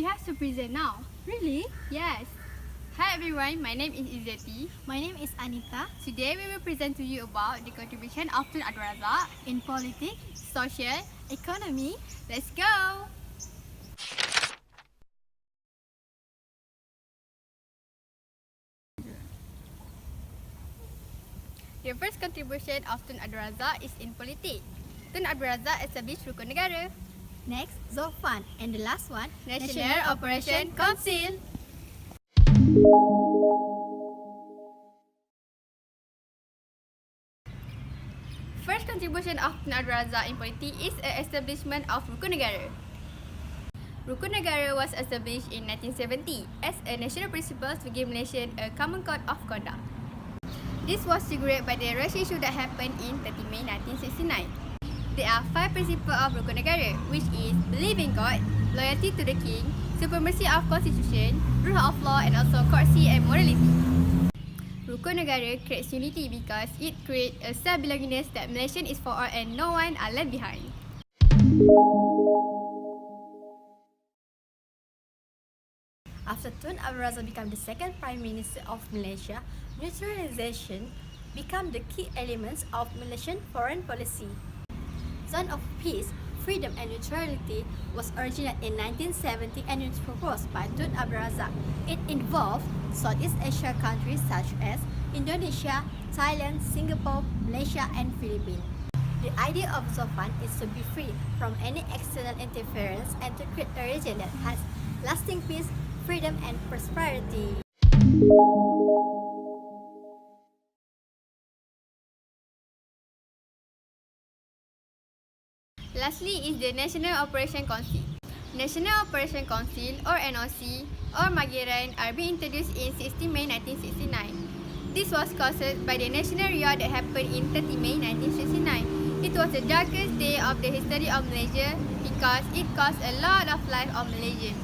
have to present now. Really? Yes. Hi everyone, my name is Izzati. My name is Anita. Today we will present to you about the contribution of Tun Abdul Razak In politics, social. economy, Let's go! The first contribution of Tun Abdul Razak is in politics. Tun Abdul Razak established Rukun Negara, next Zofan, and the last one, National Operation Council. First contribution of Tun Abdul Razak in politics is the establishment of Rukun Negara. Rukun Negara was established in 1970 as a national principle to give Malaysians a common code of conduct. This was triggered by the race issue that happened in 30 May 1969. There are 5 principles of Rukun Negara, which is belief in God, loyalty to the king, supremacy of constitution, rule of law, and also courtesy and morality. Rukun Negara creates unity because it creates a self-belongingness that Malaysian is for all and no one are left behind. After Tun Abdul Razak became the second Prime Minister of Malaysia, neutralization became the key elements of Malaysian foreign policy. Zone of peace, freedom and neutrality was originated in 1970 and was proposed by Tun Abdul Razak. It involved Southeast Asia countries such as Indonesia, Thailand, Singapore, Malaysia and Philippines. The idea of Zofan is to be free from any external interference and to create a region that has lasting peace, freedom and prosperity. Lastly is the National Operation Council. National Operation Council or NOC or Magiran are being introduced in 16 May 1969. This was caused by the national riot that happened in 30 May 1969. It was the darkest day of the history of Malaysia because it cost a lot of life of Malaysians.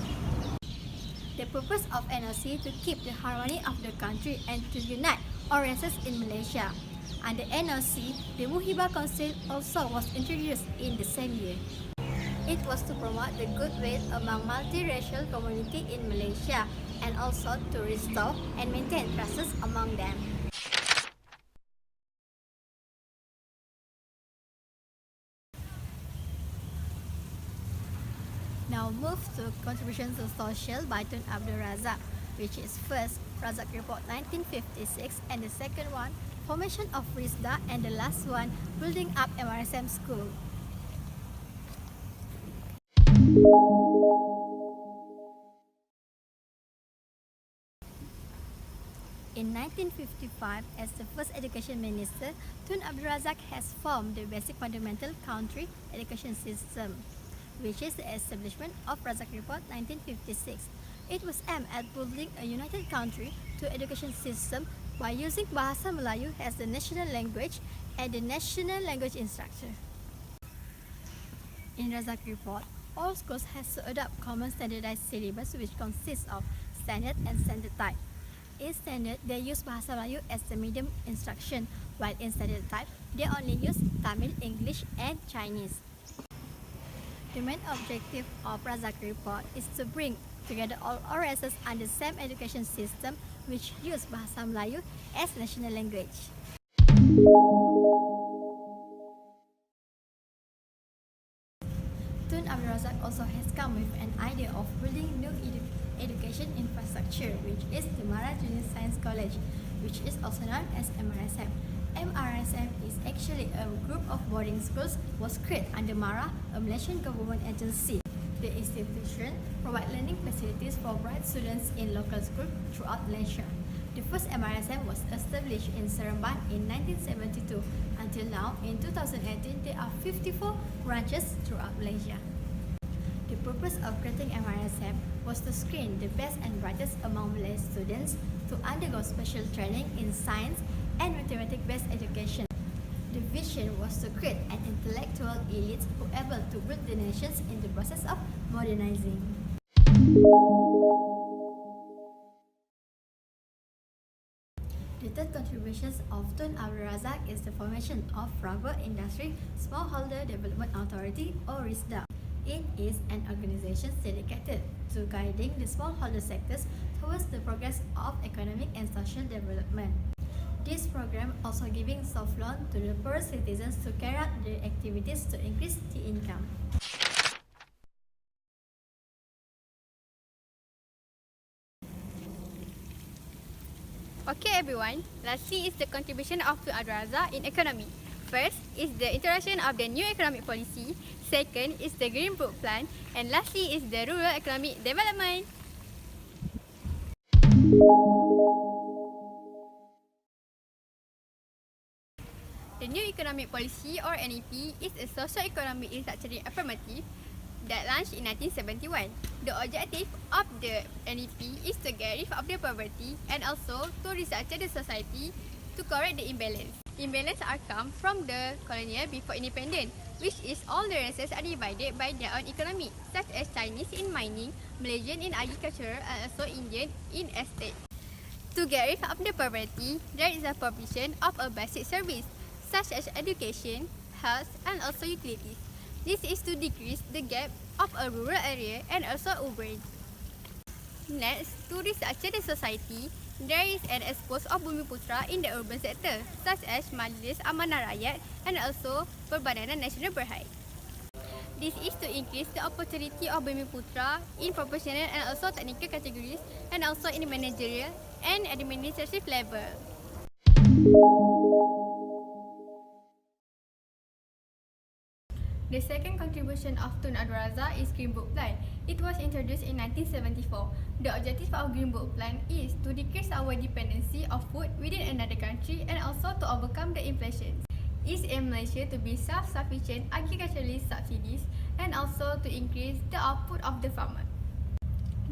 The purpose of NOC to keep the harmony of the country and to unite all races in Malaysia. Under NOC, the Muhibah Council also was introduced in the same year. It was to promote the goodwill among multiracial community in Malaysia and also to restore and maintain trust among them. Now move to contribution to social by Tun Abdul Razak, which is first Razak Report 1956 and the second one formation of RISDA and the last one building up MRSM school. In 1955, as the first education minister, Tun Abdul Razak has formed the basic fundamental country education system, which is the establishment of Razak Report 1956. It was aimed at building a united country to education system by using Bahasa Melayu as the national language and the national language instructor. In Razak Report, all schools has to adopt common standardized syllabus which consists of standard and standard type. In standard, they use Bahasa Melayu as the medium instruction, while in standard type, they only use Tamil, English and Chinese. The main objective of Razak Report is to bring together all races under the same education system which use Bahasa Melayu as national language. Tun Abdul Razak also has come with an idea of building new education infrastructure, which is the Mara Junior Science College, which is also known as MRSM. MRSM is actually a group of boarding schools was created under Mara, a Malaysian government agency. The institution provides learning facilities for bright students in local schools throughout Malaysia. The first MRSM was established in Seremban in 1972. Until now, in 2018, there are 54 branches throughout Malaysia. The purpose of creating MRSM was to screen the best and brightest among Malay students to undergo special training in science and mathematics-based education. The vision was to create an intellectual elite who are able to build the nations in the process of modernizing. The third contribution of Tun Abdul Razak is the formation of Rubber Industry Smallholder Development Authority or RISDA. It is an organization dedicated to guiding the smallholder sectors towards the progress of economic and social development. This program also giving soft loan to the poor citizens to carry out their activities to increase the income. Okay everyone, lastly is the contribution of Tun Abdul Razak in economy. First is the introduction of the new economic policy, second is the Green Book Plan, and lastly is the rural economic development. The new economic policy or NEP is a socio-economic restructuring affirmative that launched in 1971. The objective of the NEP is to get rid of the poverty and also to restructure the society to correct the imbalance. Imbalance are come from the colonial before independence, which is all the races are divided by their own economy, such as Chinese in mining, Malaysian in agriculture, and also Indian in estate. To get rid of the poverty, there is a provision of a basic service, such as education, health, and also utilities. This is to decrease the gap of a rural area and also urban. Next, to restructure the society, there is an expose of Bumiputra in the urban sector, such as Majlis Amanah Rakyat and also Perbadanan Nasional Berhad. This is to increase the opportunity of Bumiputra in professional and also technical categories and also in the managerial and administrative level. The second contribution of Tun Abdul Razak is Green Book Plan. It was introduced in 1974. The objective of Green Book Plan is to decrease our dependency of food within another country and also to overcome the inflation. It aims Malaysia to be self-sufficient agriculturally subsidies and also to increase the output of the farmer.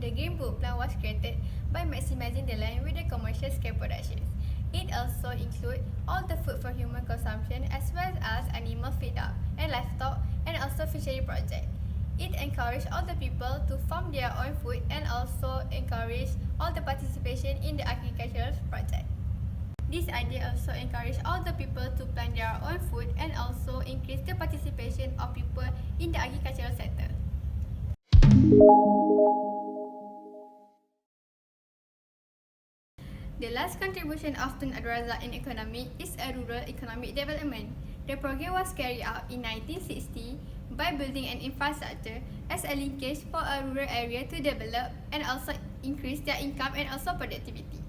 The Green Book Plan was created by maximizing the land with the commercial scale productions. It also includes all the food for human consumption as well as animal feed-up and livestock and also fishery project. It encourages all the people to farm their own food and also encourage all the participation in the agricultural project. This idea also encourages all the people to plant their own food and also increase the participation of people in the agricultural sector. The last contribution of Tun Abdul Razak in economy is a rural economic development. The program was carried out in 1960 by building an infrastructure as a linkage for a rural area to develop and also increase their income and also productivity.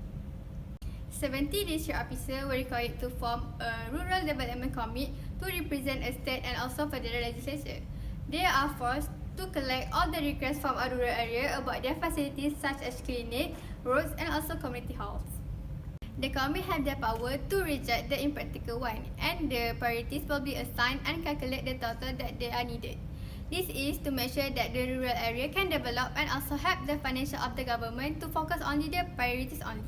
70 district officers were required to form a rural development committee to represent a state and also federal legislature. They are forced to collect all the requests from a rural area about their facilities such as clinic, roads and also community halls. The committee have the power to reject the impractical one and the priorities will be assigned and calculate the total that they are needed. This is to make sure that the rural area can develop and also help the financial of the government to focus only the priorities only.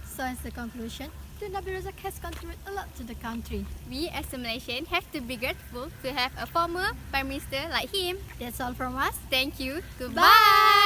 So as the conclusion, Tun Abdul Razak has contributed a lot to the country. We as a Malaysian have to be grateful to have a former Prime Minister like him. That's all from us. Thank you. Bye. Goodbye.